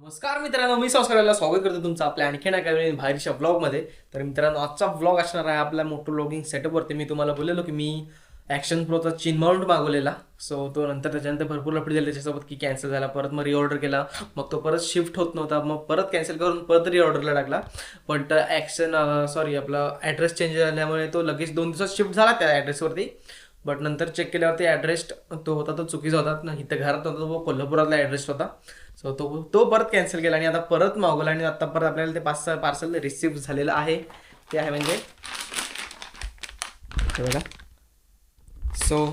नमस्कार मित्रांनो, मी संस्काराला स्वागत करतो तुमचं आपल्या आणखीन एका बाहेरच्या व्लॉगमध्ये. तर मित्रांनो, आजचा व्लॉग असणार आहे आपल्या मोटो व्लॉगिंग सेटअपवरती. मी तुम्हाला बोललेलो की मी ॲक्शन प्रोचा चीन माउंट मागवलेला. सो तो नंतर त्याच्यानंतर भरपूर लफडी झाली त्याच्यासोबत की कॅन्सल झाला. परत मग रिऑर्डर केला, मग तो परत शिफ्ट होत नव्हता, मग परत कॅन्सल करून परत रिऑर्डरला टाकला. बट आपला ॲड्रेस चेंज झाल्यामुळे तो लगेच 2 दिवसात शिफ्ट झाला त्या ॲड्रेसवरती. बट नंतर चेक केल्यावरती ॲड्रेस तो होता तो चुकीचा होता ना, इथं घरात होता तो कोल्हापुरातला ॲड्रेस होता. सो तो परत कॅन्सल केला आणि आता परत मागवला आणि आता परत आपल्याला ते 5-6 पार्सल रिसिव्ह झालेलं आहे. ते आहे म्हणजे बघा. सो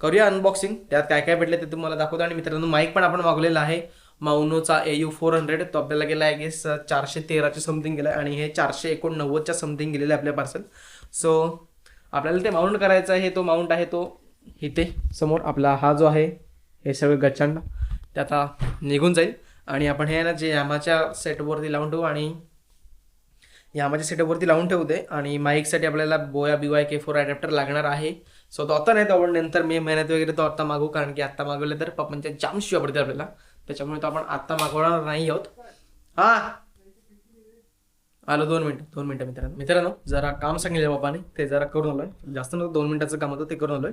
करूया अनबॉक्सिंग. त्यात काय काय भेटलं ते तुम्हाला दाखवतो. आणि मित्रांनो, माईक पण आपण मागवलेला आहे माउनोचा AU400. तो आपल्याला गेला आहे गेस 413च्या समथिंग गेला आणि हे 489च्या समथिंग गेलेलं आहे आपल्या पार्सल. सो आपल्याला ते माउंट करायचं आहे. तो माउंट आहे तो इथे समोर आपला हा जो आहे हे सगळं गच्चांड ते आता निघून जाईल आणि आपण हे ना जे यामाच्या सेटवरती लावून ठेवू आणि यामाच्या सेटअपवरती लावून ठेवू दे. आणि माईकसाठी आपल्याला बोया BYK4 अडॅप्टर लागणार आहे. सो तो आता नाही, तो आपण नंतर मे महिन्यात वगैरे तो आत्ता मागू, कारण की आत्ता मागवलं तर पप्पांच्या जाम शिवाय पडते आपल्याला. त्याच्यामुळे तो आपण आत्ता मागवणार नाही आहोत. आलो 2 मिनटं मित्रांनो जरा काम सांगितलं बाबाने, ते जरा करून आलोय. जास्त नव्हतं, 2 मिनिटाचं काम होतं, ते करून आलोय.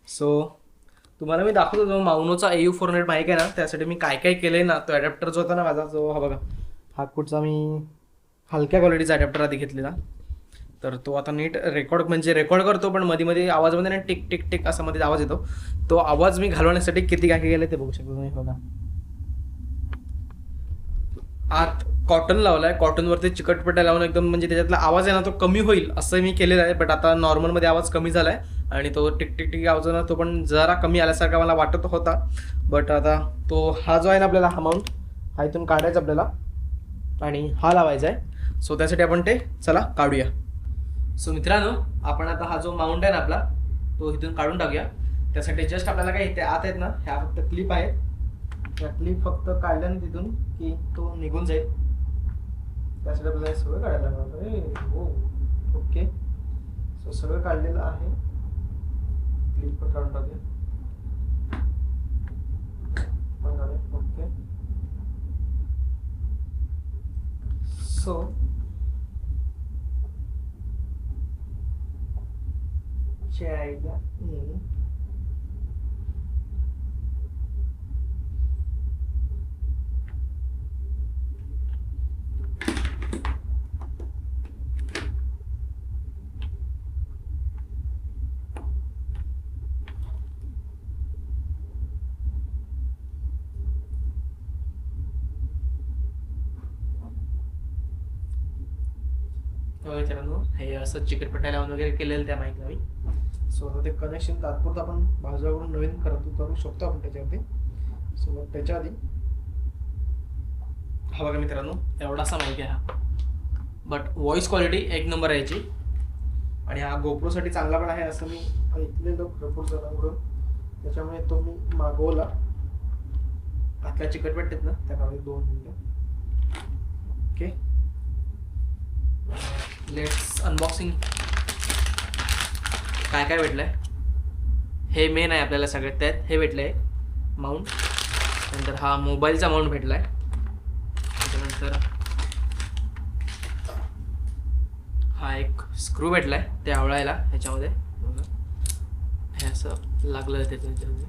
सो तुम्हाला मी दाखवतो जो माउनोचा AU400 माईक आहे ना, त्यासाठी मी काय काय केलंय ना. तो अडॅप्टर जो होता ना माझा, जो हा बघा हा कुठचा मी हलक्या क्वालिटीचा अडॅप्टर आधी घेतलेला. तर तो आता नीट रेकॉर्ड करतो, पण मध्ये आवाजमध्ये ना टिक टिक टिक असा मध्ये आवाज येतो. तो आवाज मी घालवण्यासाठी किती काय काय केलं ते बघू शकतो तुम्ही. बघा, आत कॉटन लावलाय, कॉटनवरती चिकटपट्ट्या लावून एकदम म्हणजे त्याच्यातला आवाज आहे ना तो कमी होईल असं मी केलेलं आहे. बट आता नॉर्मलमध्ये आवाज कमी झालाय आणि तो टिक टिक टिक आवाज ना तो पण जरा कमी आल्यासारखा मला वाटत होता. बट आता तो हा जो आहे ना आपल्याला हा माउंट हा इथून काढायचा आपल्याला आणि हा लावायचा आहे. सो त्यासाठी आपण ते चला काढूया. सो मित्रांनो, आपण आता हा जो माउंट आहे ना आपला तो इथून काढून टाकूया. त्यासाठी जस्ट आपल्याला काय इथे आत आहेत ना ह्या फक्त क्लिप आहेत, त्या क्लिप फक्त काढल्याने तिथून की तो निघून जाईल. त्यासाठी आपल्याला सगळं काढायला लागणार. हो, ओके. सो सगळं काढलेलं आहे, क्लिप पण काढून टाकूया. ओके. सो चायला मित्रांनो, हे असं चिकटपट्ट्या लावून वगैरे केलेलं त्या माईकला मी. सो ते कनेक्शन तात्पुरतं आपण बाजूकडून नवीन करू शकतो आपण त्याच्यावरती. सो त्याच्या आधी हा बघा मित्रांनो, एवढासा माईक आहे हा. बट व्हॉइस क्वालिटी 1 नंबर आहे याची. आणि हा गोप्रोसाठी चांगला पण आहे असं मी ऐकलेलं भरपूर जणांकडून. त्याच्यामुळे तो मी मागवला. आतल्या चिकटपट्ट्यात ना त्या काढून 2 मिनिटं. Okay, let's unboxing. काय काय भेटलंय हे मेन आहे आपल्याला सगळ्यात. त्यात हे भेटलंय माउंट, नंतर हा मोबाईलचा माउंट भेटलाय, त्याच्यानंतर हा एक स्क्रू भेटलाय ते आवळायला ह्याच्यामध्ये. हे असं लागलं त्याच्यामध्ये.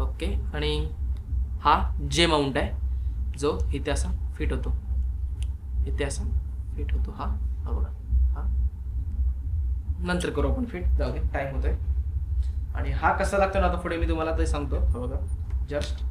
ओके. आणि हा जे माउंट आहे जो इथे असा फिट होतो, इथे असा फिट होतो. हा बघा, हा नंतर करू आपण फिट, जाऊ दे टाईम होतोय. आणि हा कसा लागतो ना आता पुढे मी तुम्हाला ते सांगतो. बघा, जस्ट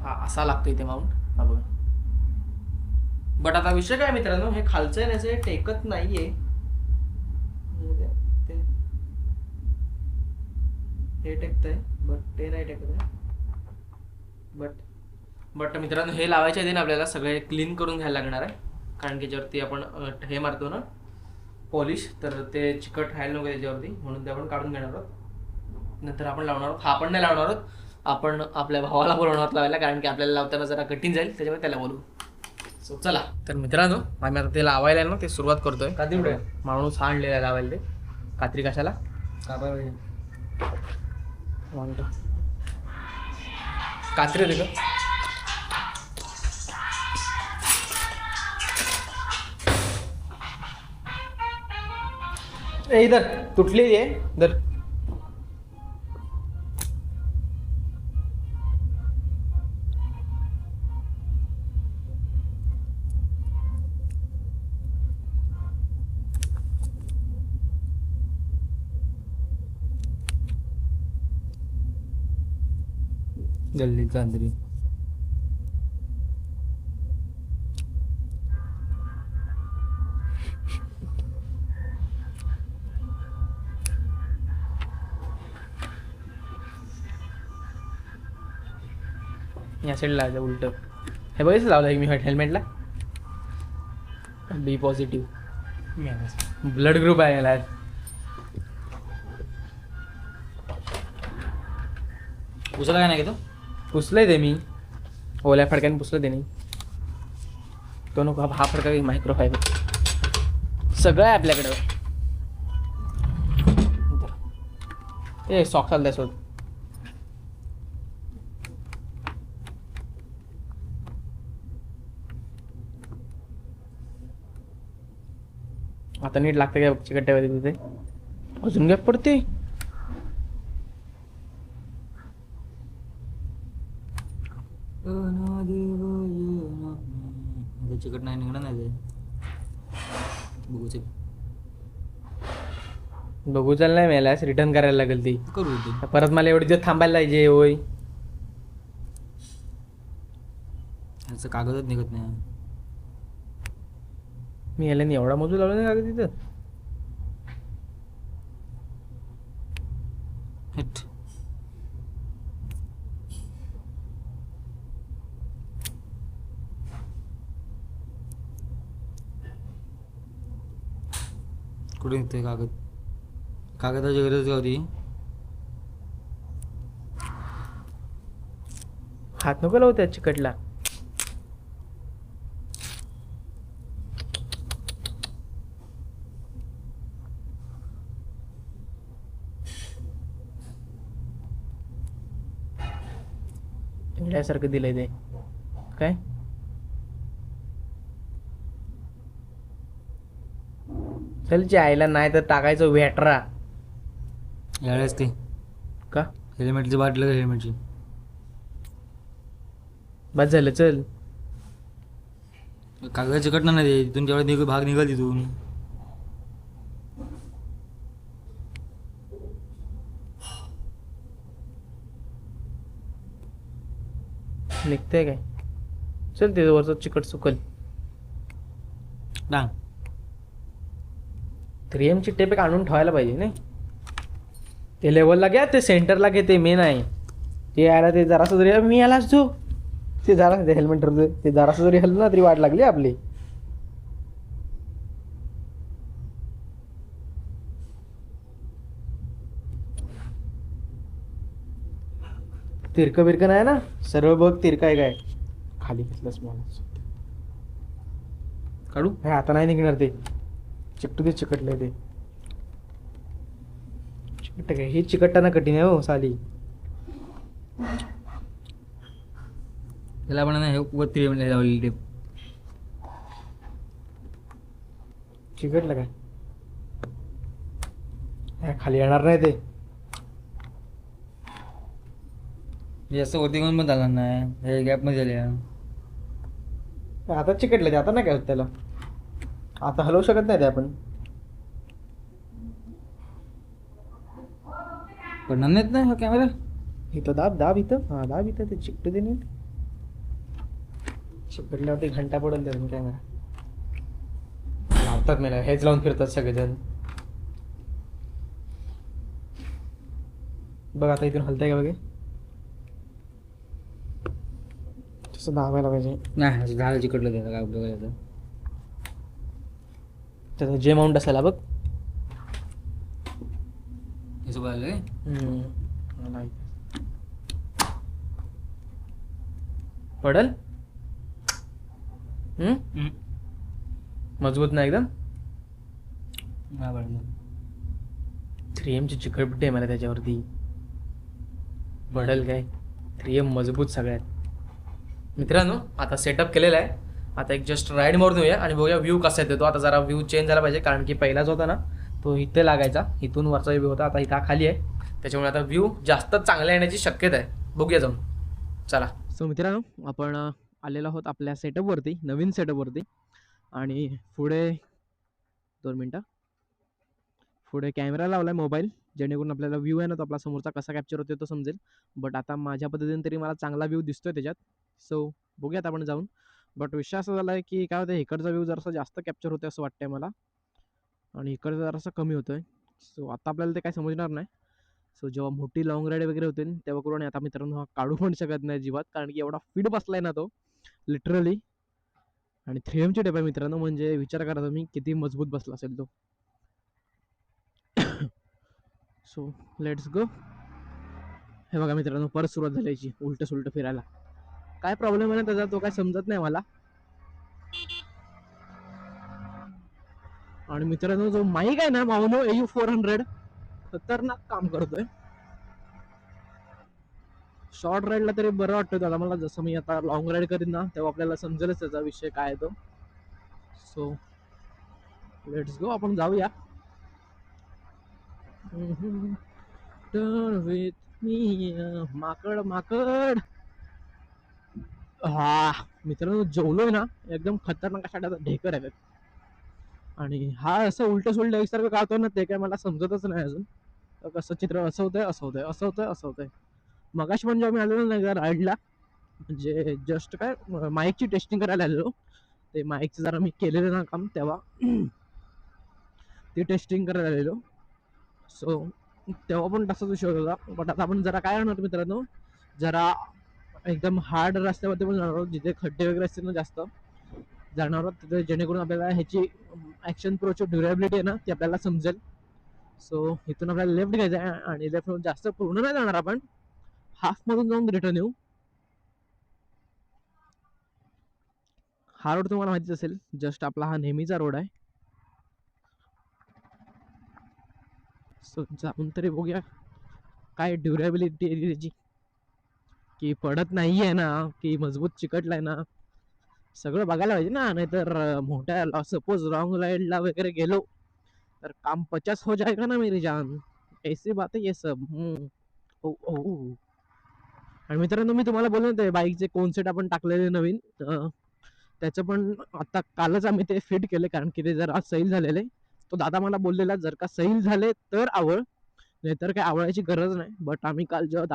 हा असा लागतो इथे माउंट. हा बघा. बट आता विषय काय मित्रांनो, हे खालचं आहे ना टेकत नाहीये. हे टेकतंय बट ते नाही टेकत आहे. बट मित्रांनो, हे लावायच्या आधी ना आपल्याला सगळे क्लीन करून घ्यायला लागणार आहे. कारण की ज्यावरती आपण हे मारतो ना पॉलिश, तर ते चिकट राहायला नको त्याच्यावरती, म्हणून ते आपण काढून घेणार आहोत. नंतर आपण लावणार आहोत. हा आपण नाही लावणार आहोत, आपण आपल्या भावाला बोलवणार आहोत लावायला, कारण की आपल्याला लावताना जरा कठीण जाईल, त्याच्यामुळे त्याला बोलवू. सो चला. तर मित्रांनो, आम्ही आता ते लावायला आहे ना ते सुरुवात करतोय. कात्री कुठे माणूस हा आणलेला आहे लावायला. ते कात्री कशाला कात्री होती का इधर तुटलेली आहे इधर. गल्ली चांदरी या साईड लावायचं उलट. हे बघायचं लावलं मी हेल्मेटला बी पॉझिटिव्ह ब्लड ग्रुप आहे याला. पुसला काय नाही घेतो. पुसलंय ते मी ओल्या फडक्याने पुसलं ते नाही. तो नको हा फडका मायक्रोफायबर सगळं आहे आपल्याकडं. ए सॉक्स आला त्यासोबत. आता नीट लागतं काय चिकट्ट्यामध्ये तिथे अजून गॅप पडते. चिकट नाही निघणार नाही ते बघू चाल नाही मिळाल्यास रिटर्न करायला लागेल ती. करू ते परत मला एवढे दिवस थांबायला पाहिजे. होय ह्याचं कागदच निघत नाही. मी याला एवढा मजूर लावला नाही कागद तिथं. हट कुठे निघतोय कागद. कागदाची गरज का होती. हात नको लावू त्या चिकटला. सारखं दिलंय ते काय. चल आईला नाही तर टाकायचं वेटरा यावेळेस ते का हेल्मेटची बाटली का हेल्मेटची बस झालं. चल कागद चिकटणार नाही ते. तिथून जेवढा भाग निघाल तिथून. निघतंय काय. चल ते वरचं चिकट सुकल. डांग 3M ची टेप एक आणून ठेवायला पाहिजे नाही. ते लेवलला घ्या ते सेंटरला घे ते मेन आहे. ते यायला ते जरासं जरी मी यालाच जो ते जरा हेल्मेट ते जरासं जरी हल्लं ना तरी वाट लागली आपली. तिरकं बिरकं नाही ना सरळ बघ तिरकं आहे काय. खाली घेतलंच मला काढू हे आता नाही निघणार ते. चिकटू ते चिकटलंय ते चिकट काय. हे चिकटताना कठीण आहे हो साली. त्याला पण नाही वरती लावलेली टेप. चिकटलं काय खाली येणार नाही ते. जास्त वरती घेऊन पण चालणार नाही. हे गॅप मध्ये झाले. आता चिकटलं ते आता नाही काय होत त्याला. आता हलवू शकत नाही ते आपण. पडणार नाहीत ना हा कॅमेरा. इथं दाब दाब इथं हा दाब इथं ते चिकटू दे नाही. चिकटल्यावरती घंटा पडेल त्यातून कॅमेरा लावतात मला. हेच लावून फिरतात सगळेजण. बघ आता इथून हलतंय का बघे. तसं दाबायला पाहिजे. नाही झालं चिकटलं त्याला काय उपयोग आहे त्याचा. त्याचा जे माउंट असायला बघ. हे सोबत आलं काय. मला पडल. मजबूत नाही एकदम. नाही पडलं. 3M ची चिकटपट्टी आहे मला त्याच्यावरती. पडल काय? 3M मजबूत सगळ्यात. मित्रांनो आता सेटअप केलेला आहे. आता एक जस्ट राईड मारून येऊया आणि बघूया व्ह्यू कसा येतो. आता जरा व्ह्यू चेंज झाला पाहिजे कारण की पहिलाच होता ना तो इथे लागायचा, इथून वरचा व्ह्यू होता, आता इथं खाली आहे. त्याच्यामुळे आता व्ह्यू जास्त चांगला येण्याची शक्यता आहे. बघूया जाऊन. चला. सो मित्रांनो आपण आलेलो आहोत आपल्या सेटअपवरती, नवीन सेटअपवरती. आणि पुढे 2 मिनटं पुढे कॅमेरा लावला आहे मोबाईल, जेणेकरून आपल्याला व्ह्यू आहे ना तो आपला समोरचा कसा कॅप्चर होतो तो समजेल. बट आता माझ्या पद्धतीने तरी मला चांगला व्ह्यू दिसतोय त्याच्यात. सो बघूयात आपण जाऊन. बट विषय असा झाला आहे की काय होतं, इकडचा व्ह्यू जरासा जास्त कॅप्चर होतो असं वाटतंय मला आणि इकडचा जरासा कमी होतोय. सो आता आपल्याला ते काय समजणार नाही. सो जेव्हा मोठी लॉंग राईड वगैरे होते तेव्हा करून आता मित्रांनो हा काढू पण शकत नाही अजिबात, कारण की एवढा फिट बसलाय ना तो लिटरली. आणि 3M ची टेप आहे मित्रांनो, म्हणजे विचार करा तुम्ही किती मजबूत बसला असेल तो. So let's go. हे बघा मित्रांनो परत सुरुवात झाली याची उलट सुलट फिरायला. काय प्रॉब्लेम आहे ना त्याचा तो काय समजत नाही मला. आणि मित्रांनो जो माईक आहे ना माउनो AU400 खतरनाक काम करतोय. शॉर्ट राईडला तरी बरं वाटतं दादा मला, जसं मी आता लॉंग राईड करीन ना तेव्हा आपल्याला समजेलच त्याचा विषय काय आहे तो. सो लेट्स गो आपण जाऊया. टर्न विथ मी माकड माकड. हा मित्रांनो जेवलोय ना एकदम खतरनाक अशा ढेकर आहेत. आणि हा असं उलट सुलट एकसारखं काढतोय ना ते काय मला समजतच नाही अजून. कसं चित्र असं होतंय असं होतंय असं होतंय असं होतंय. मगाशी पण जेव्हा मी आलेलो नाही का राईडला, म्हणजे जस्ट काय माईकची टेस्टिंग करायला आलेलो. ते माईकचं जरा मी केलेलं ना काम तेव्हा ती टेस्टिंग करायला आलेलो. सो तेव्हा पण तसाच विषय होता. बट आता आपण जरा काय होणार मित्रांनो, जरा एकदम हार्ड रस्त्यावरती पण जाणार आहोत, जिथे खड्डे वगैरे असतील ना जास्त जाणार आहोत तिथे, जेणेकरून आपल्याला ह्याची ॲक्शन प्रोची ड्युरेबिलिटी आहे ना ती आपल्याला समजेल. सो इथून आपल्याला लेफ्ट घ्यायचं आहे आणि लेफ्ट जास्त पूर्ण नाही जाणार आपण, हाफमधून जाऊन रिटर्न येऊ. हा रोड तुम्हाला माहितीच असेल, जस्ट आपला हा नेहमीचा रोड आहे. सो जाऊन तरी बघूया काय ड्युरेबिलिटी आहे त्याची, की पडत नाही आहे ना, की मजबूत चिकटलाय ना, सगळं बघायला पाहिजे ना. नाहीतर मोठ्या सपोज लॉंग राईडला वगैरे गेलो तर काम 50 हो जाएगा ना मेरी जान. ऐसी बात है ये सब. ओ ओ. आणि मित्रांनो मी तुम्हाला बोललो ते बाईकचे कोन सेट आपण टाकलेले नवीन, त्याचं पण आता कालच आम्ही ते फिट केले, कारण की ते जरा सैल झालेले. तो दादा मला बोललेला जर का सैल झाले तर आवळ, नाहीतर काय आवळायची गरज नाही. बट आम्ही काल जेव्हा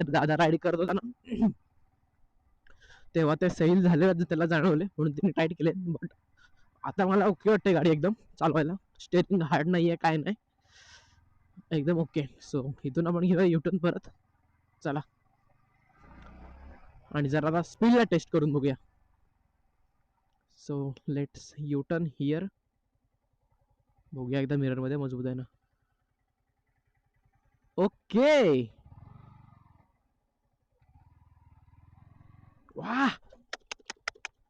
दादा राईड करत होता ना तेव्हा ते सैल झाले त्याला जाणवले म्हणून तिने टाईट केले. बट आता मला ओके वाटते गाडी एकदम चालवायला. स्टेअरिंग हार्ड नाही आहे काय नाही, एकदम ओके. सो इथून आपण घेऊया युटर्न परत. चला आणि जरा आता स्पीडला टेस्ट करून बघूया. So let's U-turn here. बघूया एकदा मिररमध्ये मजबूत आहे ना. ओके वा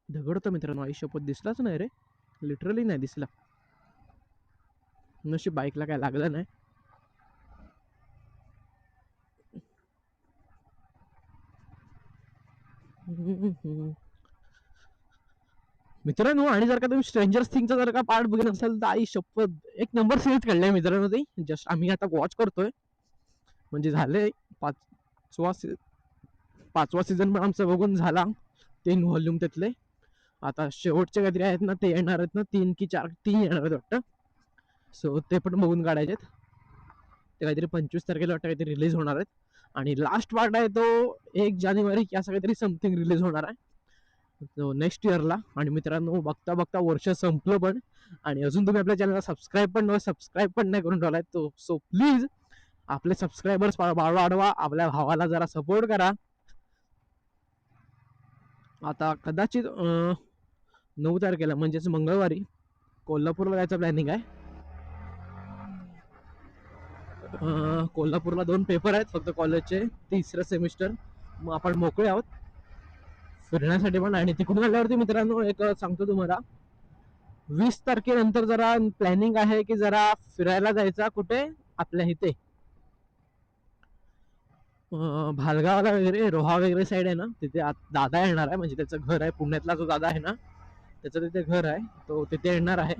दगड तर मित्रांनो आयुष्यपत दिसलाच नाही रे, लिटरली नाही दिसला. नशीब बाईकला काय लागलं नाही. मित्रांनो आणि जर का तुम्ही स्ट्रेंजर थिंगचा जर का पार्ट बघत असाल तर आई शपथ एक नंबर सिरीज काढलाय मित्रांनो. ते जस्ट आम्ही आता वॉच करतोय, म्हणजे झाले पाचवा सीझन पण आमचा बघून झाला. 3 व्हॉल्यूम त्यातले. आता शेवटचे काहीतरी आहेत ना ते येणार आहेत ना, 3 की 4 3 येणार आहेत वाटतं. सो ते पण बघून काढायचे. ते काहीतरी 25 तारखेला वाटतं काहीतरी रिलीज होणार आहेत. आणि लास्ट पार्ट आहे तो 1 जानेवारी की असं काहीतरी समथिंग रिलीज होणार आहे नेक्स्ट इयरला. आणि मित्रांनो बघता बघता वर्ष संपलं पण, आणि अजून तुम्ही आपल्या चॅनलला सबस्क्राईब पण नाही करून ठेवलाय तो. सो प्लीज आपले सबस्क्रायबर्स वाढवा, आपल्या भावाला जरा सपोर्ट करा. आता कदाचित 9 तारखेला म्हणजेच मंगळवारी कोल्हापूरला जायचं प्लॅनिंग आहे. कोल्हापूरला 2 पेपर आहेत फक्त कॉलेजचे, तिसरं सेमिस्टर. मग आपण मोकळे आहोत फिरण्यासाठी पण. आणि तिकडून आल्यावरती मित्रांनो एक सांगतो तुम्हाला, 20 तारखेनंतर जरा प्लॅनिंग आहे की जरा फिरायला जायचा. कुठे? आपल्या इथे भालगावला वगैरे, रोहा वगैरे साईड आहे ना, तिथे दादा येणार आहे. म्हणजे त्याचं घर आहे पुण्यातला, जो दादा आहे ना त्याचं तिथे घर आहे, तो तिथे येणार आहे.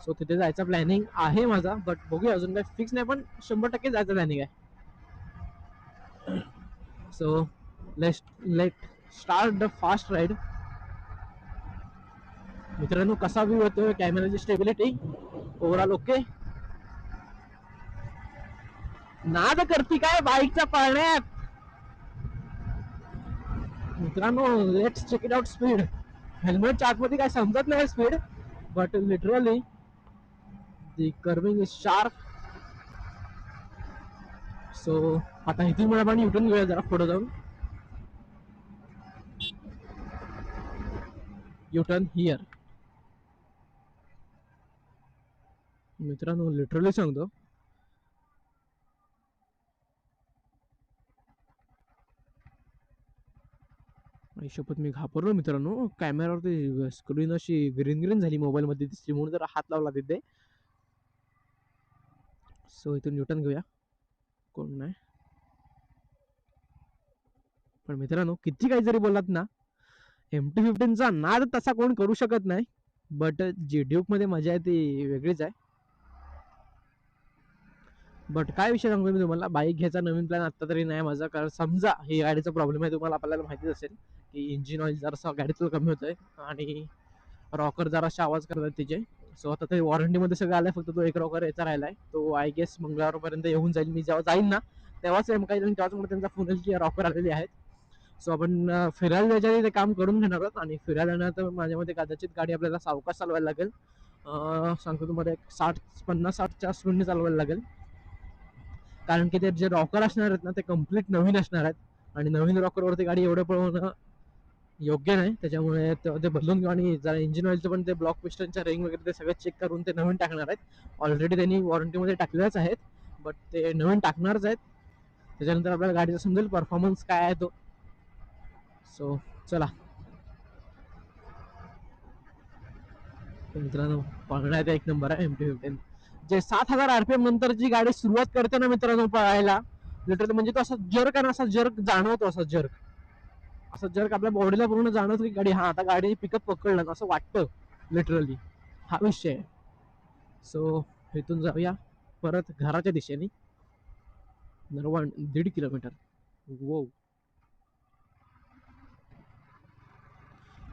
सो तिथे जायचा प्लॅनिंग आहे माझा. बट बघूया, अजून काही फिक्स नाही, पण 100% जायचं प्लॅनिंग आहे. So let start the fast ride. मित्रांनो कसा व्ह्यू येतोय, कॅमेराची स्टेबिलिटी ओव्हरऑल ओके. नाद करती काय बाईकचा पाळण्यात. मित्रांनो let's check it out speed. हेल्मेटच्या आतमध्ये काय समजत नाही speed, but literally the curving is sharp. So आता इथून मला आपण युटर्न घेऊया जरा पुढे जाऊन. U-turn here. मित्रांनो लिटरली सांगतो, शपथ मी घाबरलो मित्रांनो. कॅमेरावरती स्क्रीन अशी ग्रीन ग्रीन झाली मोबाईल मध्ये दिसली, म्हणून जरा हात लावला तिथे. सो इथून युटर्न घेऊया. कोण नाही. पण मित्रांनो किती काही जरी बोललात ना, MT-15चा नाद तसा कोण करू शकत नाही. बट जी ड्यूक मध्ये मजा आहे ती वेगळीच आहे. बट काय विषय सांगतो मी तुम्हाला, बाईक घ्यायचा नवीन प्लॅन आता तरी नाही माझा. कारण समजा ही गाडीचा प्रॉब्लेम आहे, तुम्हाला आपल्याला माहितीच असेल की इंजिन ऑइल जरासा गाडीतलं कमी होतंय आणि रॉकर जराशा आवाज करतात तिचे. सो आता ते वॉरंटीमध्ये सगळं आलंय, फक्त तो एक रॉकर याचा राहिलाय. तो आय गेस मंगळवारपर्यंत येऊन जाईल. मी जेव्हा जाईन ना तेव्हाच तेव्हाच मला त्यांचा फोन येईल की रॉकर आलेली आहेत. सो आपण फिरायला जायच्या आधी ते काम करून घेणार आहोत. आणि फिरायला येणार तर माझ्या मते कदाचित गाडी आपल्याला सावकाश चालवायला लागेल. सांगतो तुम्हाला एक 50-60च्या स्पीडने चालवायला लागेल. कारण की ते जे रॉकर असणार आहेत ना ते कम्प्लीट नवीन असणार आहेत. आणि नवीन रॉकरवरती गाडी एवढं पळवणं योग्य नाही. त्याच्यामुळे ते बदलून घेऊ. आणि जरा इंजिन ऑइलचं पण ते ब्लॉक पिस्टनच्या रिंग वगैरे ते सगळं चेक करून ते नवीन टाकणार आहेत. ऑलरेडी त्यांनी वॉरंटीमध्ये टाकलेल्याच आहेत, बट ते नवीन टाकणारच आहेत. त्याच्यानंतर आपल्याला गाडीचा समजेल परफॉर्मन्स काय आहे तो. सो चला मित्रांनो, पळण्यात एक नंबर आहे MT-15. जे 7000 RPM नंतर जी गाडी सुरुवात करते ना मित्रांनो पळायला, लिटरली म्हणजे तो असा जर्क आहे ना, असा जर्क जाणवतो. असा जर्क आपल्या बॉडीला पूर्ण जाणवतो की गाडी, हा आता गाडी पिकअप पकडलं असं वाटतं लिटरली. हा विषय आहे. सो इथून जाऊया परत घराच्या दिशेने. 1.5 किलोमीटर. वो.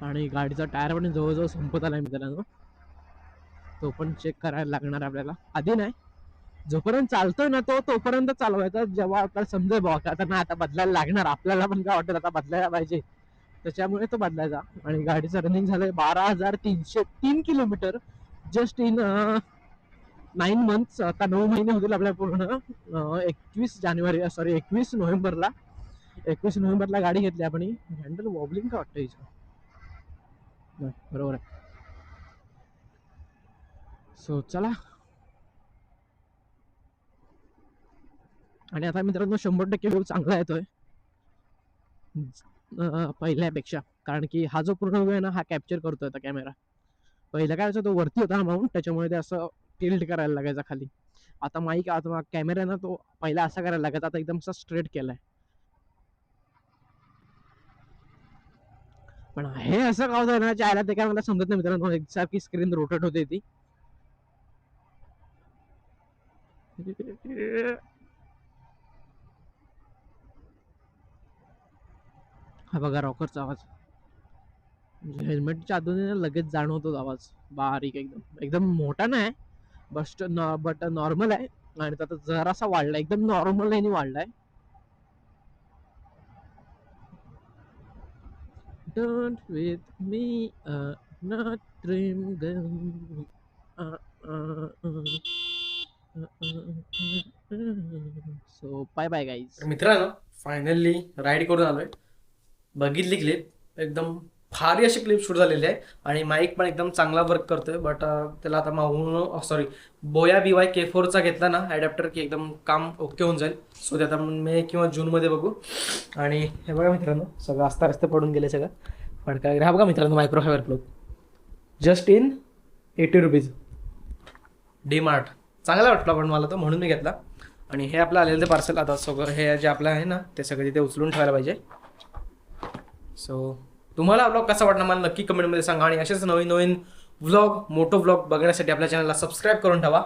आणि गाडीचा टायर पण जवळजवळ संपत आलाय मित्रांनो. तो पण चेक करायला लागणार आपल्याला. आधी नाही, जोपर्यंत चालतोय ना तोपर्यंत चालवायचा. जेव्हा आपल्याला समजेल बघा आता ना आता बदलायला लागणार, आपल्याला पण काय वाटत आता बदलायला पाहिजे, त्याच्यामुळे तो बदलायचा. आणि गाडीचं रनिंग झालंय 12,303 किलोमीटर जस्ट इन 9 मंथ्स. आता 9 महिने होतील आपल्या पूर्ण. 21 नोव्हेंबरला 21 नोव्हेंबरला गाडी घेतली आपण. हँडल वॉबलिंग का वाटतं हिचं. बरोबर आहे. सो चला. आणि आता मित्रांनो 100% व्ह्यू चांगला येतोय पहिल्यापेक्षा. कारण की हा जो पूर्ण व्ह्यू आहे ना हा कॅप्चर करतोय आता कॅमेरा. पहिला काय तो वरती होता माउंट, त्याच्यामुळे ते असं टिल्ट करायला लागायचा खाली. आता माईक आता कॅमेरा आहे ना तो पहिला असा करायला लागायचा, आता एकदम असा स्ट्रेट केलाय. पण हे असं का होतं ना चायला ते काय मला समजत नाही मित्रांनो. एकसारखी स्क्रीन रोटेट होते ती. हा बघा रॉकरचा आवाज. हेल्मेटच्या आतून लगेच जाणवतो आवाज. बारीक एकदम एकदम मोठा नाही, बट नॉर्मल आहे. आणि आता जरासा वाढलाय, एकदम नॉर्मल आहे वाढलाय. Don't with me, not dream girl. So bye bye guys. मित्रांनो फायनली राईड करून आलोय. बघितली क्लिप, एकदम भारी अशी क्लिप शूट झालेली आहे आणि माईक पण एकदम चांगला वर्क करतोय. बट त्याला आता माऊनो सॉरी बोया BY-K4चा घेतला ना ॲडॅप्टर की एकदम काम ओके होऊन जाईल. सो ते आता मे किंवा जूनमध्ये बघू. आणि हे बघा मित्रांनो, सगळं आस्ता रस्ते पडून गेले सगळं फडका वगैरे. हा बघा मित्रांनो microfiber cloth just in 80 rupees DMart. चांगला वाटला पण मला तो, म्हणून मी घेतला. आणि हे आपलं आलेलं ते पार्सल आता सगळं हे जे आपलं आहे ना ते सगळं तिथे उचलून ठेवायला पाहिजे. सो तुम्हाला ब्लॉग कसा वाटला मला नक्की कमेंटमध्ये सांगा. आणि असेच नवीन नवीन व्लॉग मोठो व्लॉग बघण्यासाठी आपल्या चॅनलला सबस्क्राईब करून ठेवा.